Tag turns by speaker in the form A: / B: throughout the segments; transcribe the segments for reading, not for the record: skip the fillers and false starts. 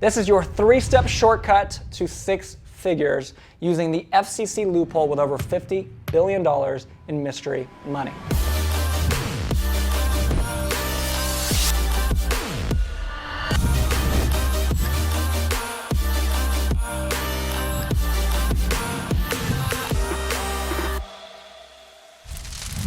A: This is your 3-step shortcut to 6 figures using the FCC loophole with over $50 billion in mystery money.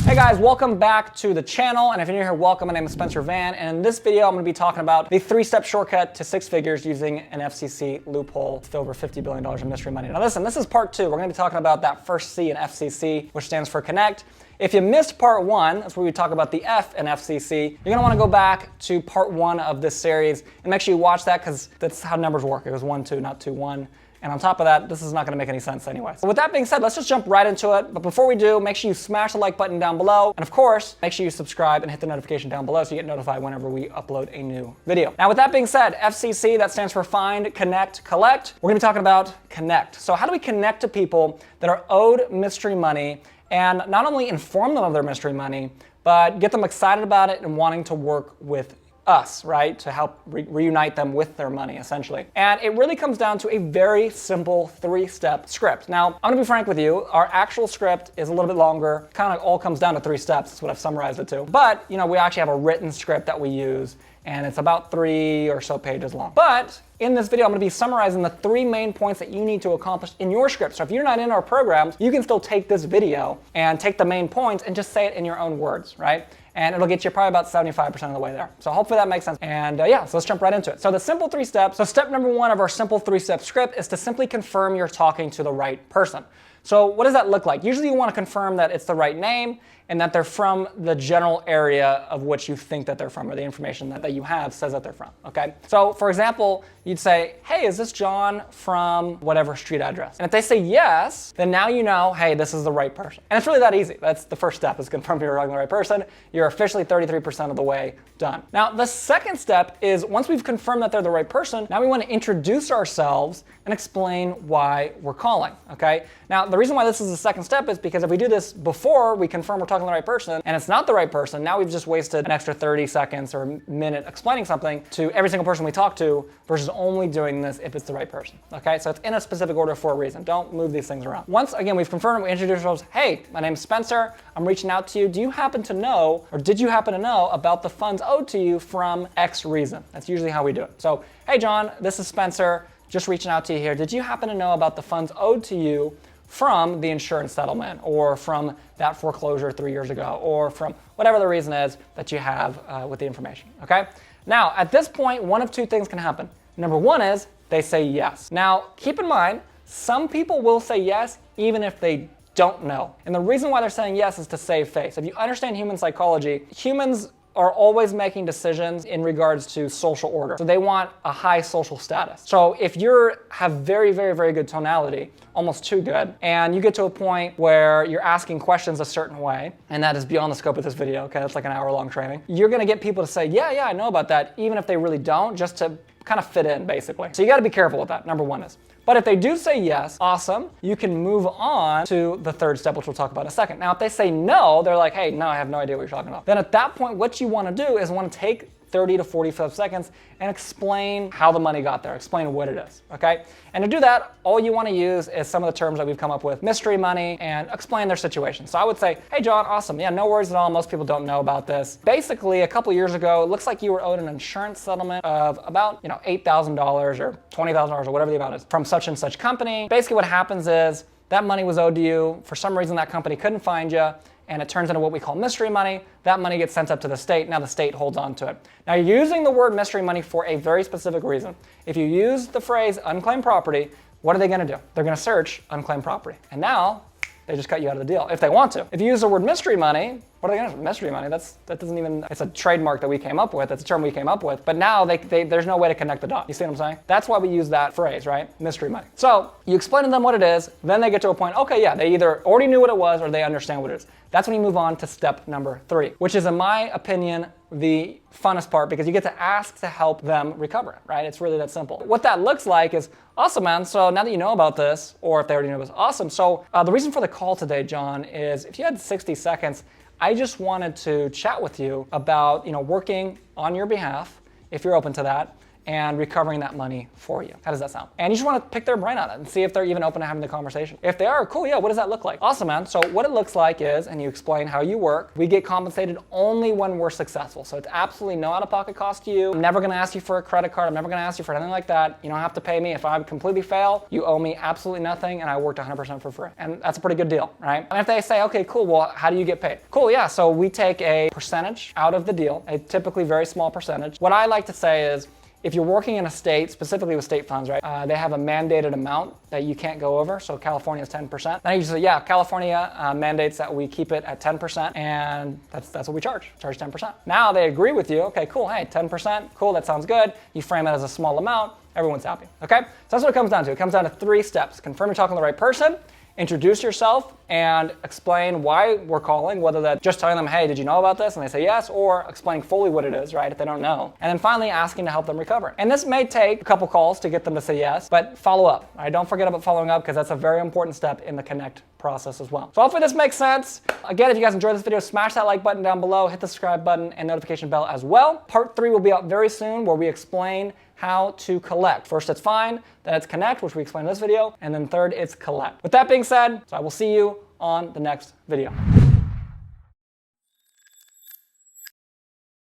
A: Hey guys, welcome back to the channel, and if you're new here, welcome. My name is Spencer Van, and in this video I'm going to be talking about the 3-step shortcut to 6 figures using an FCC loophole to over $50 billion in mystery money. Now listen, this is part 2. We're going to be talking about that first C in FCC, which stands for connect. If you missed part 1, that's where we talk about the F in FCC, you're going to want to go back to part 1 of this series and make sure you watch that, because that's how numbers work. It was 1, 2, not 2, 1. And on top of that, this is not going to make any sense anyway. So with that being said, let's just jump right into it. But before we do, make sure you smash the like button down below. And of course, make sure you subscribe and hit the notification down below so you get notified whenever we upload a new video. Now with that being said, FCC, that stands for Find, Connect, Collect. We're going to be talking about connect. So how do we connect to people that are owed mystery money and not only inform them of their mystery money, but get them excited about it and wanting to work with us, right? To help reunite them with their money, essentially. And it really comes down to a very simple 3-step script. Now, I'm gonna be frank with you, our actual script is a little bit longer. Kind of all comes down to 3 steps, that's what I've summarized it to. But, you know, we actually have a written script that we use, and it's about 3 or so pages long. But in this video, I'm gonna be summarizing the 3 main points that you need to accomplish in your script. So if you're not in our programs, you can still take this video and take the main points and just say it in your own words, right? And it'll get you probably about 75% of the way there. So hopefully that makes sense. And yeah, so let's jump right into it. So the simple 3 steps. So step number 1 of our simple 3-step script is to simply confirm you're talking to the right person. So what does that look like? Usually you want to confirm that it's the right name and that they're from the general area of which you think that they're from, or the information that you have says that they're from, okay? So for example, you'd say, hey, is this John from whatever street address? And if they say yes, then now you know, hey, this is the right person. And it's really that easy. That's the first step, is confirm you're talking to the right person. You're officially 33% of the way done. Now, the second step is, once we've confirmed that they're the right person, now we want to introduce ourselves and explain why we're calling, okay? Now, the reason why this is the second step is because if we do this before we confirm we're talking to the right person and it's not the right person, now we've just wasted an extra 30 seconds or a minute explaining something to every single person we talk to versus only doing this if it's the right person, okay? So it's in a specific order for a reason. Don't move these things around. Once, again, we've confirmed, we introduce ourselves, hey, my name's Spencer, I'm reaching out to you. Do you happen to know, or did you happen to know about the funds owed to you from X reason? That's usually how we do it. So, hey John, this is Spencer, just reaching out to you here. Did you happen to know about the funds owed to you from the insurance settlement, or from that foreclosure 3 years ago, or from whatever the reason is that you have with the information, okay? Now, at this point, one of 2 things can happen. Number 1 is they say yes. Now, keep in mind, some people will say yes even if they don't know. And the reason why they're saying yes is to save face. If you understand human psychology, humans are always making decisions in regards to social order. So they want a high social status. So if you have very, very, very good tonality, almost too good, and you get to a point where you're asking questions a certain way, and that is beyond the scope of this video, okay, that's like an hour-long training, you're gonna get people to say, yeah, I know about that, even if they really don't, just to kind of fit in, basically. So you gotta be careful with that, number 1 is. But if they do say yes, awesome, you can move on to the 3rd step, which we'll talk about in a second. Now, if they say no, they're like, hey, no, I have no idea what you're talking about. Then at that point, what you want to do is want to take 30 to 45 seconds and explain how the money got there, explain what it is, okay? And to do that, all you want to use is some of the terms that we've come up with, mystery money, and explain their situation. So I would say, hey John, awesome, yeah, no worries at all, most people don't know about this. Basically, a couple years ago, it looks like you were owed an insurance settlement of about, $8,000 or $20,000 or whatever the amount is from such and such company. Basically what happens is that money was owed to you. For some reason, that company couldn't find you, and it turns into what we call mystery money. That money gets sent up to the state. Now the state holds on to it. Now you're using the word mystery money for a very specific reason. If you use the phrase unclaimed property, what are they gonna do? They're gonna search unclaimed property. And now they just cut you out of the deal, if they want to. If you use the word mystery money, what are they gonna do? Mystery money, that doesn't even, it's a trademark that we came up with, it's a term we came up with, but now there's no way to connect the dots. You see what I'm saying? That's why we use that phrase, right? Mystery money. So you explain to them what it is, then they get to a point, okay, yeah, they either already knew what it was or they understand what it is. That's when you move on to step number 3, which is, in my opinion, the funnest part, because you get to ask to help them recover it, right? It's really that simple. What that looks like is, awesome, man, so now that you know about this, or if they already know this, awesome. So the reason for the call today, John, is if you had 60 seconds, I just wanted to chat with you about, working on your behalf, if you're open to that, and recovering that money for you. How does that sound? And you just want to pick their brain on it and see if they're even open to having the conversation. If they are, cool, yeah, what does that look like? Awesome, man. So what it looks like is, and you explain how you work, we get compensated only when we're successful. So it's absolutely no out-of-pocket cost to you. I'm never going to ask you for a credit card. I'm never going to ask you for anything like that. You don't have to pay me. If I completely fail, you owe me absolutely nothing, and I worked 100% for free. And that's a pretty good deal, right? And if they say, okay, cool, well, how do you get paid? Cool, yeah, so we take a percentage out of the deal, a typically very small percentage. What I like to say is, if you're working in a state, specifically with state funds, right, they have a mandated amount that you can't go over. So California is 10%. Then you say, yeah, California mandates that we keep it at 10%, and that's what we charge 10%. Now they agree with you. Okay, cool, hey, 10%, cool, that sounds good. You frame it as a small amount, everyone's happy, okay? So that's what it comes down to. It comes down to 3 steps. Confirm you're talking to the right person, introduce yourself, and explain why we're calling, whether that's just telling them, hey, did you know about this? And they say yes, or explaining fully what it is, right, if they don't know. And then finally asking to help them recover. And this may take a couple calls to get them to say yes, but follow up. Right? Don't forget about following up, because that's a very important step in the connect process as well. So hopefully this makes sense. Again, if you guys enjoyed this video, smash that like button down below, hit the subscribe button and notification bell as well. Part 3 will be out very soon, where we explain how to collect. First, it's find, then it's connect, which we explained in this video, and then third, it's collect. With that being said, so I will see you on the next video.